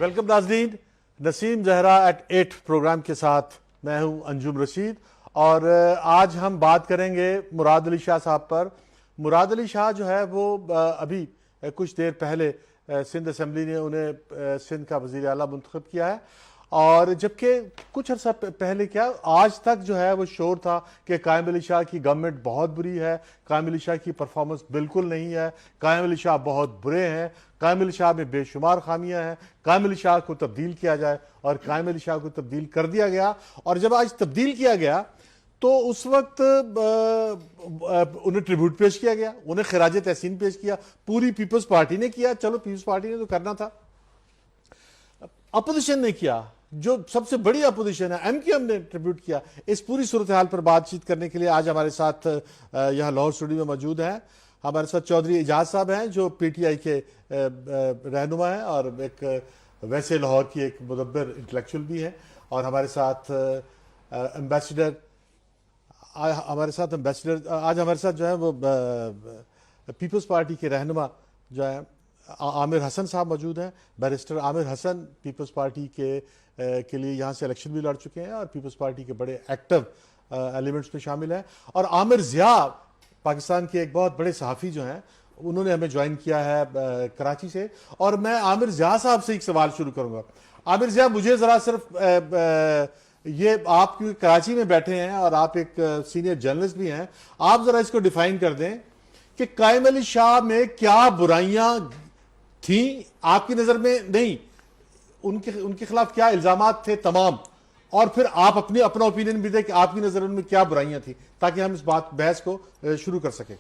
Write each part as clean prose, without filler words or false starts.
Welcome ناظرین، نسیم Zahra at 8 programme کے ساتھ میں ہوں انجم رشید، اور آج ہم بات کریں گے مراد علی شاہ صاحب پر۔ مراد علی شاہ جو ہے وہ ابھی کچھ دیر پہلے سندھ اسمبلی نے انہیں سندھ کا وزیر اعلیٰ منتخب کیا ہے، اور جبکہ کچھ عرصہ پہلے کیا آج تک جو ہے وہ شور تھا کہ قائم علی شاہ کی گورنمنٹ بہت بری ہے، قائم علی شاہ کی پرفارمنس بالکل نہیں ہے، قائم علی شاہ بہت برے ہیں، قائم علی شاہ میں بے شمار خامیاں ہیں، قائم علی شاہ کو تبدیل کیا جائے، اور قائم علی شاہ کو تبدیل کر دیا گیا۔ اور جب آج تبدیل کیا گیا تو اس وقت انہیں ٹریبیوٹ پیش کیا گیا، انہیں خراج تحسین پیش کیا، پوری پیپلز پارٹی نے کیا، چلو پیپلز پارٹی نے تو کرنا تھا، اپوزیشن نے کیا، جو سب سے بڑی اپوزیشن ہے ایم کیو ایم نے ٹریبیوٹ کیا۔ اس پوری صورتحال پر بات چیت کرنے کے لیے آج ہمارے ساتھ یہاں لاہور اسٹوڈیو میں موجود ہیں ہمارے ساتھ چودھری اعجاز صاحب ہیں، جو پی ٹی آئی کے رہنما ہیں اور ایک ویسے لاہور کی ایک مدبر انٹلیکچوئل بھی ہیں، اور ہمارے ساتھ ایمبیسڈر آج ہمارے ساتھ جو ہے وہ پیپلز پارٹی کے رہنما جو ہے عامر حسن صاحب موجود ہیں۔ بیرسٹر عامر حسن پیپلز پارٹی کے لیے یہاں سے الیکشن بھی لڑ چکے ہیں اور پیپلز پارٹی کے بڑے ایکٹیو ایلیمنٹس میں شامل ہیں، اور عامر ضیاء پاکستان کے ایک بہت بڑے صحافی جو ہیں، انہوں نے ہمیں جوائن کیا ہے کراچی سے۔ اور میں عامر ضیاء صاحب سے ایک سوال شروع کروں گا۔ عامر ضیاء، مجھے ذرا صرف یہ آپ کیونکہ کراچی میں بیٹھے ہیں اور آپ ایک سینئر جرنلسٹ بھی ہیں، آپ ذرا اس کو ڈیفائن کر دیں کہ قائم علی شاہ میں کیا برائیاں تھیں آپ کی نظر میں، نہیں ان کے خلاف کیا الزامات تھے تمام، اور پھر آپ اپنا اوپینین بھی دیں کہ آپ کی نظر ان میں کیا برائیاں تھیں، تاکہ ہم اس بحث کو شروع کر سکیں۔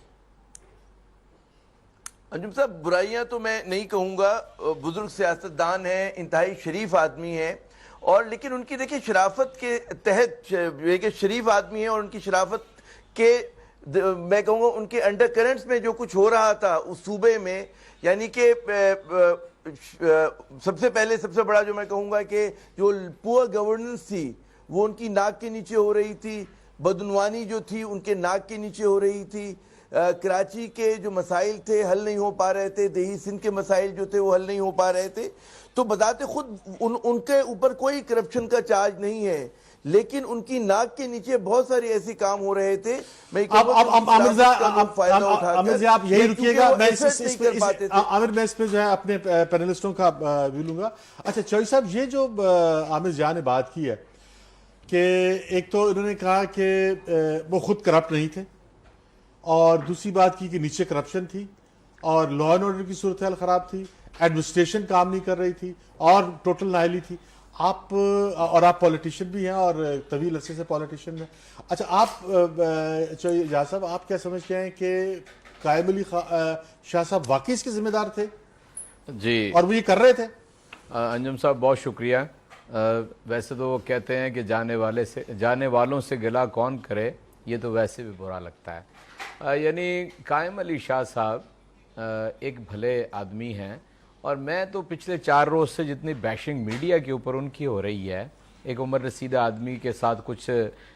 انجم صاحب، برائیاں تو میں نہیں کہوں گا، بزرگ سیاستدان ہیں، انتہائی شریف آدمی ہیں، اور لیکن ان کی دیکھیں شرافت کے تحت کہ شریف آدمی ہیں، اور ان کی شرافت کے میں کہوں گا ان کے انڈر کرنٹس میں جو کچھ ہو رہا تھا اس صوبے میں، یعنی کہ سب سے پہلے سب سے بڑا جو میں کہوں گا کہ جو پور گورننس تھی وہ ان کی ناک کے نیچے ہو رہی تھی، بدعنوانی جو تھی ان کے ناک کے نیچے ہو رہی تھی، کراچی کے جو مسائل تھے حل نہیں ہو پا رہے تھے، دیہی سندھ کے مسائل جو تھے وہ حل نہیں ہو پا رہے تھے، تو بذات خود ان کے اوپر کوئی کرپشن کا چارج نہیں ہے، لیکن ان کی ناک کے نیچے بہت سارے ایسے کام ہو رہے تھے۔ عامر صاحب یہی رکیے گا، عامر میں اس پہ جو ہے اپنے پینلسٹوں کا ویو لوں گا۔ اچھا چوہدری صاحب، یہ جو عامر ضیاء نے بات کی ہے کہ ایک تو انہوں نے کہا کہ وہ خود کرپٹ نہیں تھے، اور دوسری بات کی کہ نیچے کرپشن تھی، اور لا اینڈ آرڈر کی صورتحال خراب تھی، ایڈمنسٹریشن کام نہیں کر رہی تھی، اور ٹوٹل نااہلی تھی۔ آپ پولیٹیشین بھی ہیں اور طویل عرصے سے پولیٹیشین ہیں۔ اچھا آپ اعجاز صاحب، آپ کیا سمجھتے ہیں کہ قائم علی شاہ صاحب واقعی اس کے ذمہ دار تھے جی، اور وہ یہ کر رہے تھے؟ انجم صاحب بہت شکریہ۔ ویسے تو وہ کہتے ہیں کہ جانے والوں سے گلہ کون کرے، یہ تو ویسے بھی برا لگتا ہے۔ یعنی قائم علی شاہ صاحب ایک بھلے آدمی ہیں، اور میں تو پچھلے 4 روز سے جتنی بیشنگ میڈیا کے اوپر ان کی ہو رہی ہے، ایک عمر رسیدہ آدمی کے ساتھ کچھ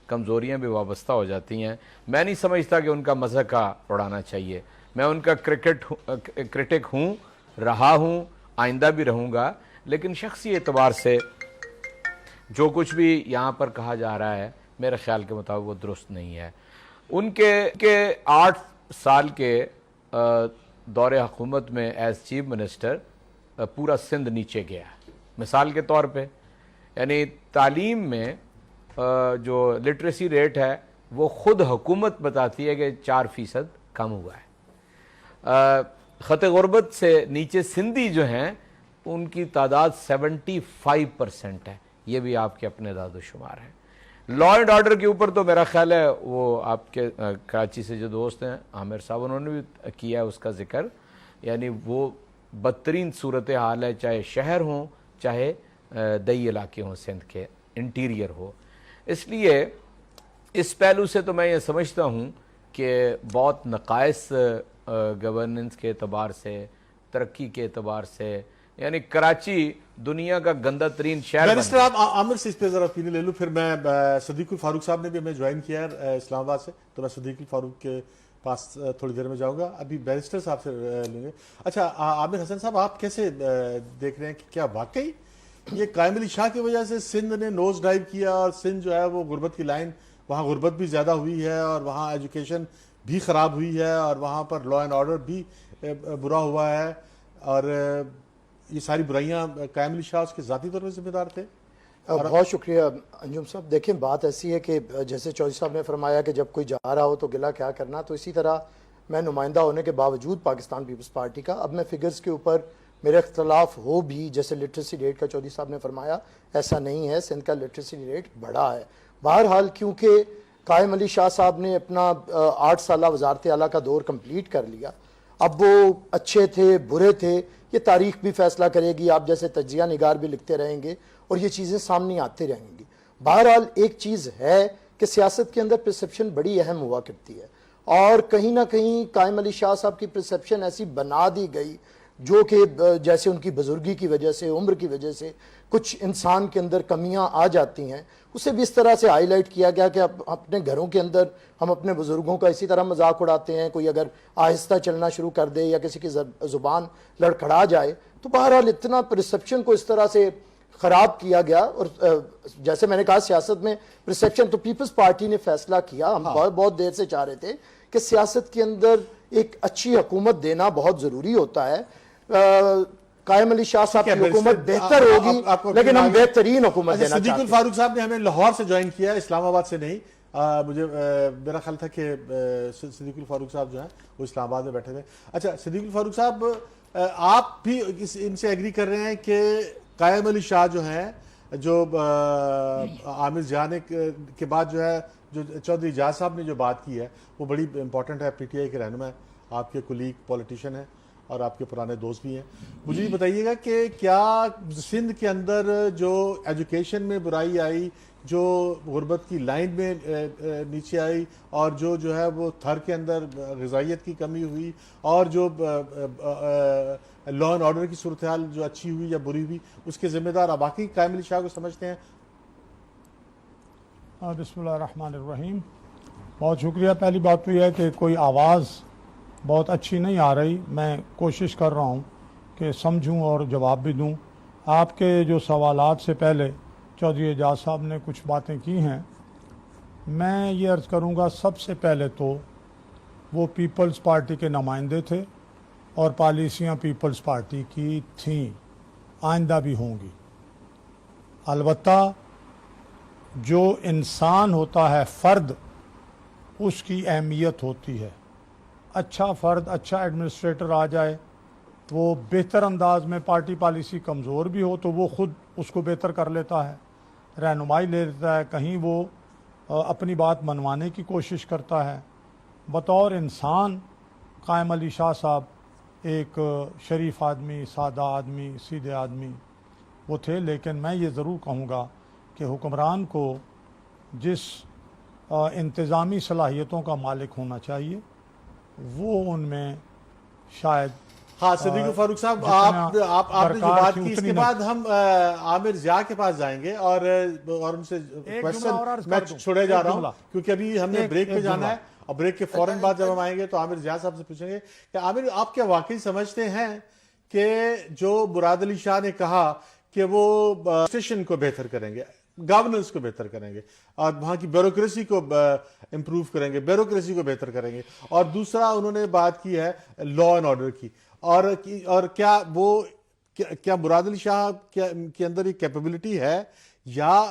کمزوریاں بھی وابستہ ہو جاتی ہیں، میں نہیں سمجھتا کہ ان کا مذاقہ اڑانا چاہیے۔ میں ان کا کرٹک ہوں، رہا ہوں، آئندہ بھی رہوں گا، لیکن شخصی اعتبار سے جو کچھ بھی یہاں پر کہا جا رہا ہے میرے خیال کے مطابق وہ درست نہیں ہے۔ ان کے 8 سال کے دور حکومت میں ایز چیف منسٹر پورا سندھ نیچے گیا۔ مثال کے طور پہ یعنی تعلیم میں جو لٹریسی ریٹ ہے وہ خود حکومت بتاتی ہے کہ 4% کم ہوا ہے۔ خط غربت سے نیچے سندھی جو ہیں ان کی تعداد 75% ہے، یہ بھی آپ کے اپنے داد و شمار ہیں۔ لا اینڈ آرڈر کے اوپر تو میرا خیال ہے وہ آپ کے کراچی سے جو دوست ہیں عامر صاحب، انہوں نے بھی کیا اس کا ذکر، یعنی وہ بدترین صورتحال ہے، چاہے شہر ہوں چاہے دیہی علاقے ہوں، سندھ کے انٹیریئر ہو۔ اس لیے اس پہلو سے تو میں یہ سمجھتا ہوں کہ بہت نقائص گورننس کے اعتبار سے، ترقی کے اعتبار سے، یعنی کراچی دنیا کا گندہ ترین شہر بن بیرسٹر آپ عامر سے اس پہ ذرا اپینین لے لوں، پھر میں صدیق الفاروق صاحب نے بھی ہمیں جوائن کیا ہے اسلام آباد سے، تو میں صدیق الفاروق کے پاس تھوڑی دیر میں جاؤں گا، ابھی بیرسٹر صاحب سے لیں گے۔ اچھا عامر حسن صاحب، آپ کیسے دیکھ رہے ہیں کہ کیا واقعی یہ قائم علی شاہ کی وجہ سے سندھ نے نوز ڈائیو کیا اور سندھ جو ہے وہ غربت کی لائن، وہاں غربت بھی زیادہ ہوئی ہے اور وہاں ایجوکیشن بھی خراب ہوئی ہے اور وہاں پر لا اینڈ آرڈر بھی برا ہوا ہے، اور یہ ساری برائیاں قائم علی شاہ اس کے ذاتی طور پر ذمہ دار تھے؟ بہت شکریہ انجم صاحب. دیکھیں بات ایسی ہے کہ جیسے چودھری صاحب نے فرمایا کہ جب کوئی جا رہا ہو تو گلہ کیا کرنا، تو اسی طرح میں نمائندہ ہونے کے باوجود پاکستان پیپلز پارٹی کا، اب میں فگرز کے اوپر میرے اختلاف ہو بھی، جیسے لٹریسی ریٹ کا چودھری صاحب نے فرمایا ایسا نہیں ہے، سندھ کا لٹریسی ریٹ بڑا ہے. بہرحال کیونکہ قائم علی شاہ صاحب نے اپنا 8 سالہ وزارت اعلیٰ کا دور کمپلیٹ کر لیا. اب وہ اچھے تھے برے تھے یہ تاریخ بھی فیصلہ کرے گی، آپ جیسے تجزیہ نگار بھی لکھتے رہیں گے اور یہ چیزیں سامنے آتے رہیں گی. بہرحال ایک چیز ہے کہ سیاست کے اندر پرسیپشن بڑی اہم ہوا کرتی ہے، اور کہیں نہ کہیں قائم علی شاہ صاحب کی پرسیپشن ایسی بنا دی گئی جو کہ جیسے ان کی بزرگی کی وجہ سے، عمر کی وجہ سے کچھ انسان کے اندر کمیاں آ جاتی ہیں، اسے بھی اس طرح سے ہائی لائٹ کیا گیا کہ اپنے گھروں کے اندر ہم اپنے بزرگوں کا اسی طرح مذاق اڑاتے ہیں. کوئی اگر آہستہ چلنا شروع کر دے یا کسی کی زبان لڑکھڑا جائے تو بہرحال اتنا پرسیپشن کو اس طرح سے خراب کیا گیا. اور جیسے میں نے کہا سیاست میں پرسیپشن، تو پیپلز پارٹی نے فیصلہ کیا، ہم بہت دیر سے چاہ رہے تھے کہ سیاست کے اندر ایک اچھی حکومت دینا بہت ضروری ہوتا ہے. قائم علی شاہ صاحب کی حکومت بہتر ہوگی لیکن ہم بہترین حکومت دینا چاہتے ہیں. صدیق الفاروق صاحب نے ہمیں لاہور سے جوائن کیا، اسلام آباد سے نہیں. مجھے میرا خیال تھا کہ صدیق الفاروق صاحب جو ہیں وہ اسلام آباد میں بیٹھے ہوئے. اچھا صدیق الفاروق صاحب، آپ بھی ان سے ایگری کر رہے ہیں کہ قائم علی شاہ جو ہیں، جو عامر جان کے بعد جو ہے، جو چودھری اعجاز صاحب نے جو بات کی ہے وہ بڑی امپورٹنٹ ہے، پی ٹی آئی کے رہنما ہیں، آپ کے کولیگ پولیٹیشین ہیں اور آپ کے پرانے دوست بھی ہیں. مجھے یہ بتائیے گا کہ کیا سندھ کے اندر جو ایجوکیشن میں برائی آئی، جو غربت کی لائن میں نیچے آئی، اور جو ہے وہ تھر کے اندر غذائیت کی کمی ہوئی، اور جو لا اینڈ آرڈر کی صورتحال جو اچھی ہوئی یا بری ہوئی، اس کے ذمہ دار آپ باقی قائم علی شاہ کو سمجھتے ہیں؟ بسم اللہ الرحمن الرحیم. بہت شکریہ. پہلی بات تو یہ ہے کہ کوئی آواز بہت اچھی نہیں آ رہی، میں کوشش کر رہا ہوں کہ سمجھوں اور جواب بھی دوں. آپ کے جو سوالات سے پہلے چودھری اعجاز صاحب نے کچھ باتیں کی ہیں، میں یہ عرض کروں گا سب سے پہلے تو وہ پیپلز پارٹی کے نمائندے تھے اور پالیسیاں پیپلز پارٹی کی تھیں، آئندہ بھی ہوں گی. البتہ جو انسان ہوتا ہے، فرد، اس کی اہمیت ہوتی ہے. اچھا فرد، اچھا ایڈمنسٹریٹر آ جائے، وہ بہتر انداز میں، پارٹی پالیسی کمزور بھی ہو تو وہ خود اس کو بہتر کر لیتا ہے، رہنمائی لے لیتا ہے، کہیں وہ اپنی بات منوانے کی کوشش کرتا ہے. بطور انسان قائم علی شاہ صاحب ایک شریف آدمی، سادہ آدمی، سیدھے آدمی وہ تھے. لیکن میں یہ ضرور کہوں گا کہ حکمران کو جس انتظامی صلاحیتوں کا مالک ہونا چاہیے وہ ان میں شاید. ہاں صدیق الفاروق صاحب، آپ نے جو بات کی، اس کے بعد ہم عامر ضیاء کے پاس جائیں گے اور ان سے کوشچن میں چھوڑے جا رہا ہوں کیونکہ ابھی ہم نے بریک پہ جانا ہے، اور بریک کے فوراً بعد جب ہم آئیں گے تو عامر ضیاء صاحب سے پوچھیں گے کہ عامر، آپ کیا واقعی سمجھتے ہیں کہ جو مراد علی شاہ نے کہا کہ وہ اسٹیشن کو بہتر کریں گے، گورننس کو بہتر کریں گے، اور وہاں کی بیوروکریسی کو امپروو کریں گے، بیوروکریسی کو بہتر کریں گے، اور دوسرا انہوں نے بات کی ہے لا اینڈ آرڈر کی، اور کیا مراد علی شاہ کے اندر یہ کیپیبلٹی ہے، یا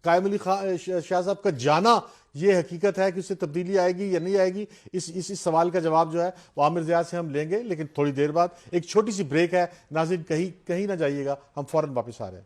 قائم علی شاہ صاحب کا جانا یہ حقیقت ہے کہ اس سے تبدیلی آئے گی یا نہیں آئے گی؟ اس سوال کا جواب جو ہے وہ عامر ضیاء سے ہم لیں گے، لیکن تھوڑی دیر بعد. ایک چھوٹی سی بریک ہے، ناظرین کہیں نہ جائیے گا، ہم فوراً واپس آ رہے ہیں.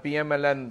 PMLN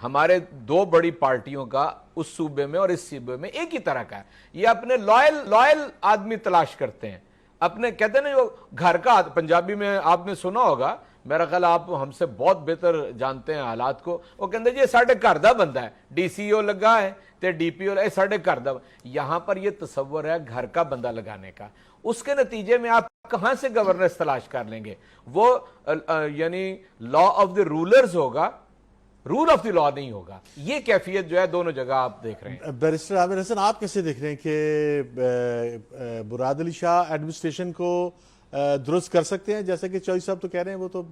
ہمارے دو بڑی پارٹیوں کا اس صوبے میں اور اس صوبے میں ایک ہی طرح کا ہے. یہ اپنے لائل آدمی تلاش کرتے ہیں, اپنے کہتے ہیں نا جو گھر کا. پنجابی میں آپ نے سنا ہوگا, میرا خیال آپ ہم سے بہت بہتر جانتے ہیں حالات کو. وہ کہتے ہیں جی ساڑھے گھر دا بندہ ہے, ڈی سی او لگا ہے تے ڈی پی او ساڑھے گھر دا. یہاں پر یہ تصور ہے گھر کا بندہ لگانے کا. اس کے نتیجے میں آپ کہاں سے گورننس تلاش کر لیں گے؟ وہ یعنی لا آف دی رولرز ہوگا, رول آف دی لا نہیں ہوگا. یہ کیفیت جو ہے دونوں جگہ آپ دیکھ رہے ہیں. بیرسٹر عامر حسن, آپ کیسے دیکھ رہے ہیں کہ مراد علی شاہ ایڈمنسٹریشن کو درست کر سکتے ہیں؟ جیسے کہ چوئی صاحب تو کہہ رہے ہیں وہ تو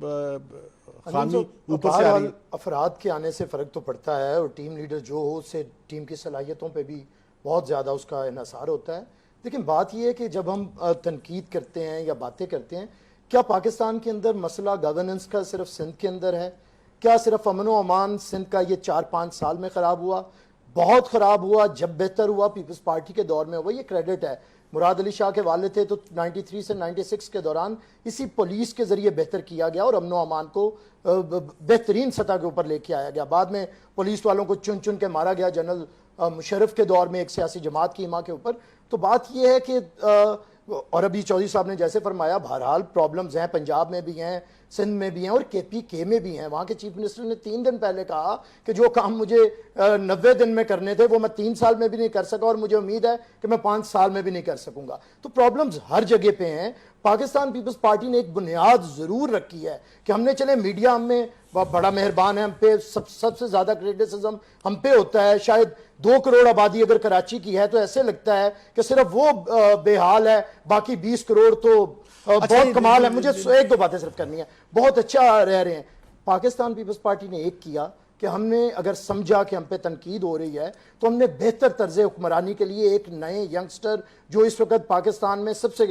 خامی اوپر سے آ رہی ہے. افراد کے آنے سے فرق تو پڑتا ہے, اور ٹیم لیڈر جو ہو اس سے ٹیم کی صلاحیتوں پہ بھی بہت زیادہ اس کا انحصار ہوتا ہے. لیکن بات یہ ہے کہ جب ہم تنقید کرتے ہیں یا باتیں کرتے ہیں, کیا پاکستان کے اندر مسئلہ گورننس کا صرف سندھ کے اندر ہے؟ کیا صرف امن و امان سندھ کا یہ 4-5 سال میں خراب ہوا؟ بہت خراب ہوا. جب بہتر ہوا پیپلز پارٹی کے دور میں ہوا. یہ کریڈٹ ہے. مراد علی شاہ کے والد تھے تو 93 سے 96 کے دوران اسی پولیس کے ذریعے بہتر کیا گیا اور امن و امان کو بہترین سطح کے اوپر لے کے آیا گیا. بعد میں پولیس والوں کو چن چن کے مارا گیا جنرل مشرف کے دور میں ایک سیاسی جماعت کی حمایت کے اوپر. تو بات یہ ہے کہ اور ابھی چودھری صاحب نے جیسے فرمایا, بہرحال پرابلمز ہیں, پنجاب میں بھی ہیں, سندھ میں بھی ہیں, اور KPK میں بھی ہیں. وہاں کے چیف منسٹر نے 3 دن پہلے کہا کہ جو کام مجھے 90 دن میں کرنے تھے وہ میں 3 سال میں بھی نہیں کر سکا, اور مجھے امید ہے کہ میں 5 سال میں بھی نہیں کر سکوں گا. تو پرابلمز ہر جگہ پہ ہیں. پاکستان پیپلز پارٹی نے ایک بنیاد ضرور رکھی ہے کہ ہم نے چلے میڈیا ہم میں بڑا مہربان ہے, ہم پہ سب سے زیادہ کریٹیسزم ہم پہ ہوتا ہے. شاید 2 کروڑ آبادی اگر کراچی کی ہے تو ایسے لگتا ہے کہ صرف وہ بے حال ہے, باقی 20 کروڑ تو بہت کمال ہے. مجھے 1-2 باتیں صرف کرنی ہے. بہت اچھا رہ رہے ہیں. پاکستان پیپلز پارٹی نے ایک کیا کہ ہم نے اگر سمجھا کہ ہم پہ تنقید ہو رہی ہے تو ہم نے بہتر طرز حکمرانی کے لیے ایک نئے ینگسٹر جو اس وقت پاکستان میں سب سے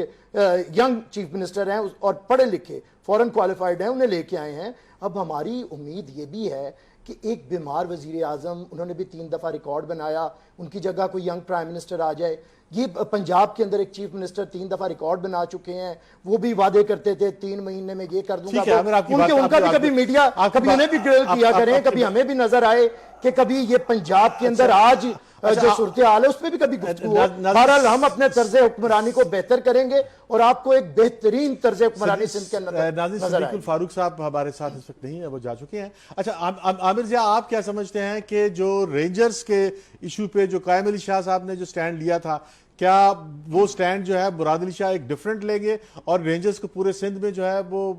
ینگ چیف منسٹر ہیں اور پڑھے لکھے فورن کوالیفائڈ ہیں, انہیں لے کے آئے ہیں. اب ہماری امید یہ بھی ہے کہ ایک بیمار وزیر اعظم, انہوں نے بھی 3 دفعہ ریکارڈ بنایا, ان کی جگہ کوئی ینگ پرائم منسٹر آ جائے. یہ پنجاب کے اندر ایک چیف منسٹر 3 دفعہ ریکارڈ بنا چکے ہیں, وہ بھی وعدے کرتے تھے 3 مہینے میں یہ کر دوں گا. ان کا بھی کبھی میڈیا کبھی انہیں بھی گرل کیا کریں, کبھی ہمیں بھی نظر آئے کہ کبھی یہ پنجاب کے اندر آج جو صورتحال ہے اس پہ بھی کبھی گفتگو ہو. بہرحال ہم اپنے طرز حکمرانی کو بہتر کریں گے اور آپ کو ایک بہترین طرز حکمرانی سندھ کے اندر نظر آئے. فاروق صاحب ہمارے ساتھ اس وقت نہیں ہے, وہ جا چکے ہیں. اچھا عامر جی, آپ کیا سمجھتے ہیں کہ جو رینجرز کے ایشو پہ جو قائم علی شاہ صاحب نے جو سٹینڈ لیا تھا, کیا وہ سٹینڈ جو ہے مراد علی شاہ ایک ڈیفرنٹ لیں گے اور رینجرز کو پورے سندھ میں جو ہے وہ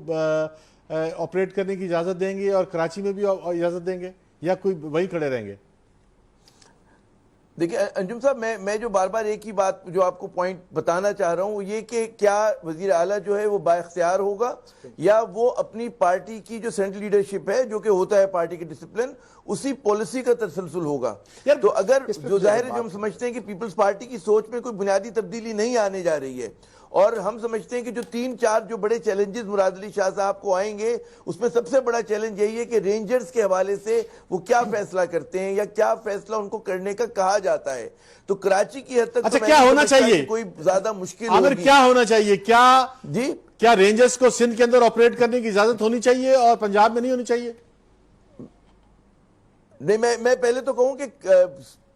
آپریٹ کرنے کی اجازت دیں گے اور کراچی میں بھی اجازت دیں گے, یا کوئی وہیں کھڑے رہیں گے؟ دیکھیں انجم صاحب, میں جو بار بار ایک ہی بات جو آپ کو پوائنٹ بتانا چاہ رہا ہوں وہ یہ کہ کیا وزیر اعلیٰ جو ہے وہ با اختیار ہوگا یا وہ اپنی پارٹی کی جو سینٹرل لیڈرشپ ہے جو کہ ہوتا ہے پارٹی کے ڈسپلن, اسی پالیسی کا تسلسل ہوگا. تو اگر جو ظاہر ہے جو ہم سمجھتے ہیں کہ پیپلز پارٹی کی سوچ میں کوئی بنیادی تبدیلی نہیں آنے جا رہی ہے, اور ہم سمجھتے ہیں کہ جو 3-4 جو بڑے چیلنجز مراد علی شاہ صاحب کو آئیں گے, اس میں سب سے بڑا چیلنج یہی ہے کہ رینجرز کے حوالے سے وہ کیا فیصلہ کرتے ہیں یا کیا فیصلہ ان کو کرنے کا کہا جاتا ہے. تو کراچی کی حد تک اچھا, کیا ہونا چاہیے, کوئی زیادہ مشکل عامر ہوگی. کیا ہونا چاہیے, جی کیا رینجرز کو سندھ کے اندر آپریٹ کرنے کی اجازت ہونی چاہیے اور پنجاب میں نہیں ہونی چاہیے؟ نہیں, میں پہلے تو کہوں کہ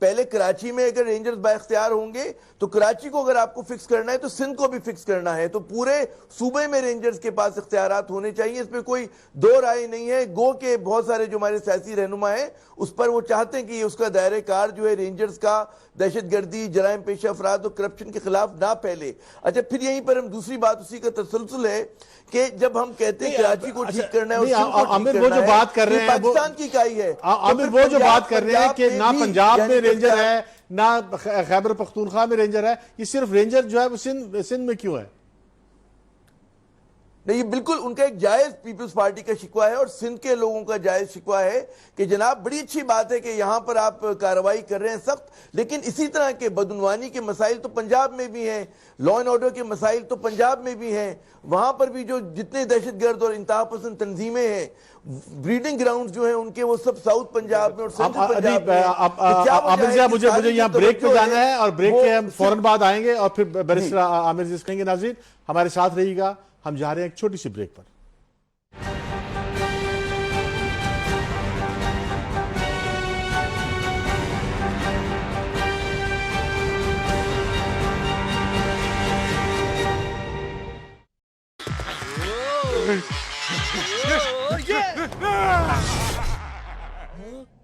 پہلے کراچی میں اگر رینجرز با اختیار ہوں گے تو کراچی کو اگر آپ کو فکس کرنا ہے تو سندھ کو بھی فکس کرنا ہے, تو پورے صوبے میں رینجرز کے پاس اختیارات ہونے چاہیے. اس پہ کوئی دو رائے نہیں ہے. گو کہ بہت سارے جو ہمارے سیاسی رہنما ہیں اس پر وہ چاہتے ہیں کہ اس کا دائرہ کار جو ہے رینجرز کا دہشت گردی, جرائم پیشہ افراد اور کرپشن کے خلاف نہ پھیلے. اچھا, پھر یہیں پر ہم دوسری بات اسی کا تسلسل ہے کہ جب ہم کہتے ہیں کراچی کو ٹھیک کرنا ہے اور سندھ کو ٹھیک کرنا ہے, یہ پاکستان کی اکائی ہے. عامر وہ جو بات کر رہے ہیں کہ نہ پنجاب میں رینجر ہے نہ خیبر پختونخوا میں رینجر ہے, یہ صرف رینجر جو ہے وہ سندھ میں کیوں ہے؟ نہیں, بالکل ان کا ایک جائز پیپلز پارٹی کا شکوہ ہے اور سندھ کے لوگوں کا جائز شکوہ ہے کہ جناب بڑی اچھی بات ہے کہ یہاں پر آپ کارروائی کر رہے ہیں سخت, لیکن اسی طرح کے بدعنوانی کے مسائل تو پنجاب میں بھی ہیں, لا اینڈ آرڈر کے مسائل تو پنجاب میں بھی ہیں. وہاں پر بھی جو جتنے دہشت گرد اور انتہا پسند تنظیمیں ہیں, بریڈنگ گراؤنڈز جو ہیں ان کے وہ سب ساؤتھ پنجاب میں اور سینٹرل پنجاب میں. عامر جی, مجھے یہاں بریک پہ جانا ہے اور بریک کے ہم فوراً بعد آئیں گے اور پھر بیرسٹر عامر جی کہیں گے. ناظرین ہمارے ساتھ رہیے گا, ہم جا رہے ہیں ایک چھوٹی سی بریک پر.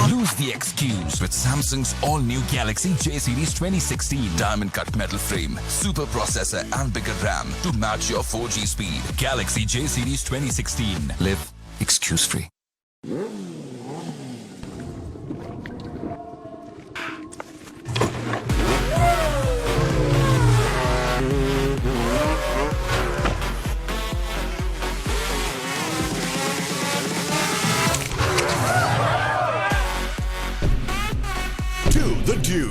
Lose the excuse with Samsung's all-new Galaxy J Series 2016 diamond cut metal frame, super processor and bigger RAM to match your 4G speed. Galaxy J Series 2016. Live excuse free. The Dew,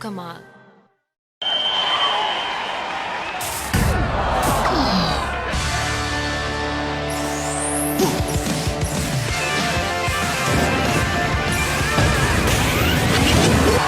Kamal.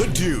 The Dew.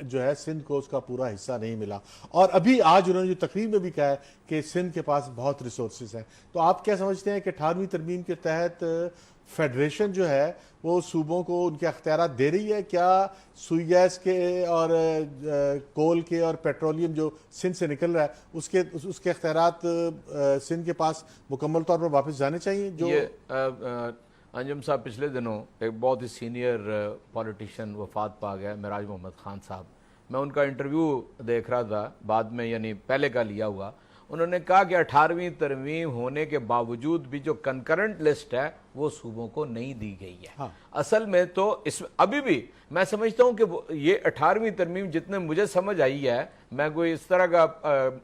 جو ہے سندھ کو اس کا پورا حصہ نہیں ملا, اور ابھی آج انہوں نے جو تقریر میں بھی کہا ہے کہ سندھ کے پاس بہت ریسورسز ہیں. تو آپ کیا سمجھتے ہیں کہ 18ویں ترمیم کے تحت فیڈریشن جو ہے وہ صوبوں کو ان کے اختیارات دے رہی ہے؟ کیا سوئی گیس کے اور کول کے اور پیٹرولیم جو سندھ سے نکل رہا ہے اس کے اختیارات سندھ کے پاس مکمل طور پر واپس جانے چاہیے؟ جو انجم صاحب پچھلے دنوں ایک بہت ہی سینئر پولیٹیشین وفات پا گیا, معراج محمد خان صاحب, میں ان کا انٹرویو دیکھ رہا تھا بعد میں, یعنی پہلے کا لیا ہوا. انہوں نے کہا کہ 18ویں ترمیم ہونے کے باوجود بھی جو کنکرنٹ لسٹ ہے وہ صوبوں کو نہیں دی گئی ہے. اصل میں تو ابھی بھی میں سمجھتا ہوں کہ یہ 18ویں ترمیم جتنے مجھے سمجھ آئی ہے, میں کوئی اس طرح کا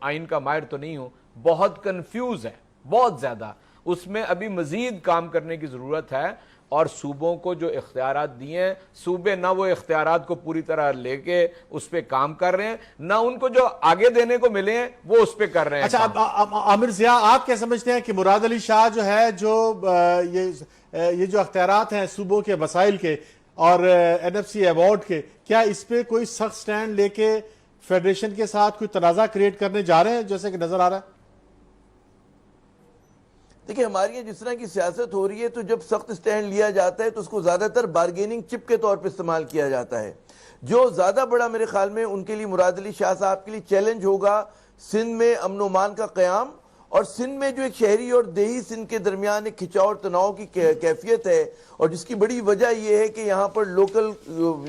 آئین کا ماہر تو نہیں ہوں, بہت کنفیوز ہے, بہت زیادہ. اس میں ابھی مزید کام کرنے کی ضرورت ہے, اور صوبوں کو جو اختیارات دیے ہیں, صوبے نہ وہ اختیارات کو پوری طرح لے کے اس پہ کام کر رہے ہیں, نہ ان کو جو آگے دینے کو ملے ہیں وہ اس پہ کر رہے ہیں. اچھا عامر ضیاء, آپ کیا سمجھتے ہیں کہ مراد علی شاہ جو ہے, جو یہ جو اختیارات ہیں صوبوں کے مسائل کے اور NFC ایوارڈ کے, کیا اس پہ کوئی سخت سٹینڈ لے کے فیڈریشن کے ساتھ کوئی تنازع کریٹ کرنے جا رہے ہیں جیسے کہ نظر آ رہا ہے؟ دیکھیں, ہماری یہاں جس طرح کی سیاست ہو رہی ہے تو جب سخت سٹینڈ لیا جاتا ہے تو اس کو زیادہ تر بارگیننگ چپ کے طور پہ استعمال کیا جاتا ہے. جو زیادہ بڑا میرے خیال میں ان کے لیے مراد علی شاہ صاحب کے لیے چیلنج ہوگا سندھ میں امن و امان کا قیام, اور سندھ میں جو ایک شہری اور دیہی سندھ کے درمیان ایک کھچاؤ اور تناؤ کی کیفیت ہے, اور جس کی بڑی وجہ یہ ہے کہ یہاں پر لوکل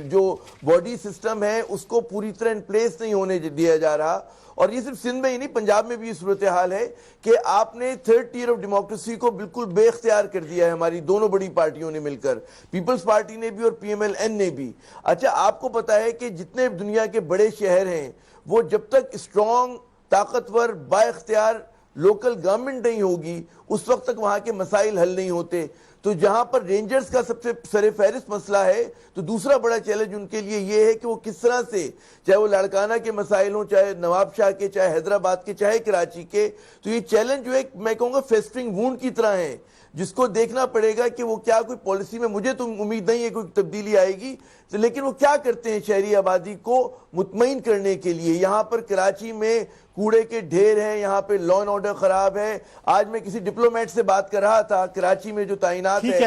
جو باڈی سسٹم ہے اس کو پوری طرح ان پلیس نہیں ہونے دیا جا رہا. اور یہ صرف سندھ میں ہی نہیں, پنجاب میں بھی یہ صورتحال ہے کہ آپ نے تھرڈ ٹیئر آف ڈیموکریسی کو بالکل بے اختیار کر دیا ہے ہماری دونوں بڑی پارٹیوں نے مل کر, پیپلز پارٹی نے بھی اور PMLN نے بھی. اچھا, آپ کو پتا ہے کہ جتنے دنیا کے بڑے شہر ہیں وہ جب تک اسٹرانگ, طاقتور, با اختیار لوکل گورنمنٹ نہیں ہوگی اس وقت تک وہاں کے مسائل حل نہیں ہوتے. تو جہاں پر رینجرز کا سب سے سر فہرست مسئلہ ہے, تو دوسرا بڑا چیلنج ان کے لیے یہ ہے کہ وہ کس طرح سے, چاہے وہ لاڑکانہ کے مسائل ہوں, چاہے نواب شاہ کے, چاہے حیدرآباد کے, چاہے کراچی کے, تو یہ چیلنج جو ہے میں کہوں گا فیسٹرنگ وونڈ کی طرح ہے, جس کو دیکھنا پڑے گا کہ وہ کیا کوئی پالیسی میں, مجھے تو امید نہیں ہے کوئی تبدیلی آئے گی, لیکن وہ کیا کرتے ہیں شہری آبادی کو مطمئن کرنے کے لیے. یہاں پر کراچی میں کوڑے کے ڈھیر ہیں, یہاں پہ لا اینڈ آرڈر خراب ہے. آج میں کسی ڈپلومیٹ سے بات کر رہا تھا, کراچی میں جو تعینات ہے,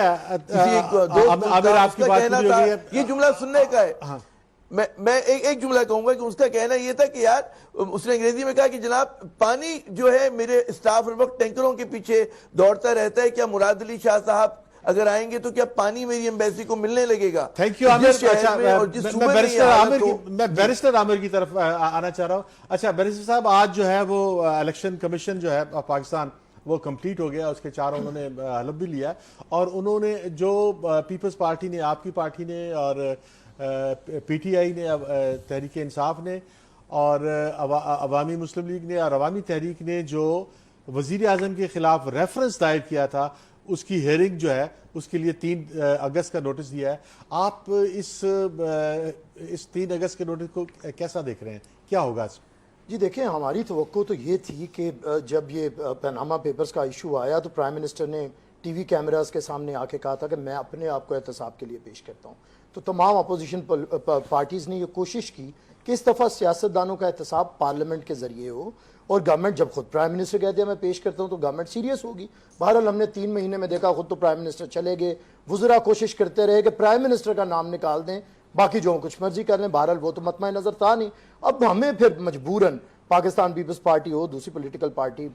یہ جملہ سننے کا ہے, میں ایک جملہ کہوں گا کہ اس کا کہنا یہ تھا کہ یار, اس نے انگریزی میں کہا کہ جناب پانی جو ہے میرے اسٹاف ہر وقت ٹینکروں کے پیچھے دوڑتا رہتا ہے, کیا مراد علی شاہ صاحب اگر آئیں گے تو کیا پانی میری ایمبیسی کو ملنے لگے گا؟ تھینک یو عامر. میں بیرسٹر عامر کی طرف آنا چاہ رہا ہوں. اچھا بیرسٹر صاحب, آج جو ہے وہ الیکشن کمیشن جو ہے پاکستان وہ کمپلیٹ ہو گیا, اس کے چاروں انہوں نے حلف بھی لیا, اور انہوں نے جو پیپلز پارٹی نے, آپ کی پارٹی نے, اور PTI نے, تحریک انصاف نے, اور عوامی مسلم لیگ نے, اور عوامی تحریک نے جو وزیر اعظم کے خلاف ریفرنس دائر کیا تھا, اس کی ہیئرنگ جو ہے اس کے لیے 3 اگست کا نوٹس دیا ہے. آپ اس 3 اگست کے نوٹس کو کیسا دیکھ رہے ہیں, کیا ہوگا اس؟ جی دیکھیں, ہماری توقع تو یہ تھی کہ جب یہ پاناما پیپرز کا ایشو آیا تو پرائم منسٹر نے ٹی وی کیمراز کے سامنے آ کے کہا تھا کہ میں اپنے آپ کو احتساب کے لیے پیش کرتا ہوں. تو تمام اپوزیشن پارٹیز نے یہ کوشش کی کہ اس دفعہ سیاستدانوں کا احتساب پارلیمنٹ کے ذریعے ہو, اور گورنمنٹ جب خود پرائم منسٹر کہتے ہیں میں پیش کرتا ہوں تو گورنمنٹ سیریس ہوگی. بہرحال ہم نے 3 مہینے میں دیکھا, خود تو پرائم منسٹر چلے گئے, وزراء کوشش کرتے رہے کہ پرائم منسٹر کا نام نکال دیں, باقی جو کچھ مرضی کر لیں. بہرحال وہ تو مطمئن نظر تھا نہیں. اب ہمیں پھر مجبوراً پاکستان پیپلز پارٹی ہو, دوسری پولیٹیکل پارٹی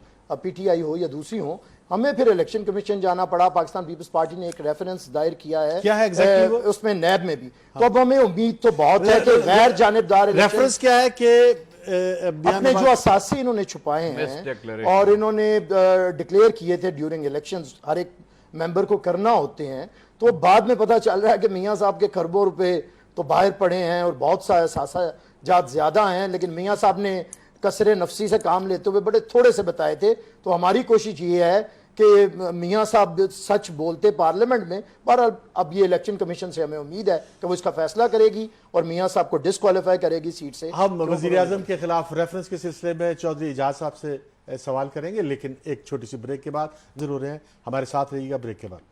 PTI ہو یا دوسری ہو, ہمیں پھر الیکشن کمیشن جانا پڑا. پاکستان پیپلز پارٹی نے ایک ریفرنس دائر کیا ہے اس میں نیب میں بھی. تو اب ہمیں امید تو بہت ہے کہ غیر جانبدار ریفرنس کیا ہے کہ اپنے جو اساسی انہوں نے چھپائے ہیں اور انہوں نے ڈکلیئر کیے تھے ڈیورنگ الیکشنز, ہر ایک ممبر کو کرنا ہوتے ہیں, تو بعد میں پتہ چل رہا ہے کہ میاں صاحب کے خربوں روپے تو باہر پڑے ہیں اور بہت سا اثاثہ جات زیادہ ہیں, لیکن میاں صاحب نے کثر نفسی سے کام لیتے ہوئے بڑے تھوڑے سے بتائے تھے. تو ہماری کوشش یہ ہے کہ میاں صاحب سچ بولتے پارلیمنٹ میں. بہرحال اب یہ الیکشن کمیشن سے ہمیں امید ہے کہ وہ اس کا فیصلہ کرے گی اور میاں صاحب کو ڈسکوالیفائی کرے گی سیٹ سے. ہم وزیر اعظم کے خلاف ریفرنس کے سلسلے میں چودھری اعجاز صاحب سے سوال کریں گے, لیکن ایک چھوٹی سی بریک کے بعد ضرور ہیں, ہمارے ساتھ رہیے گا بریک کے بعد.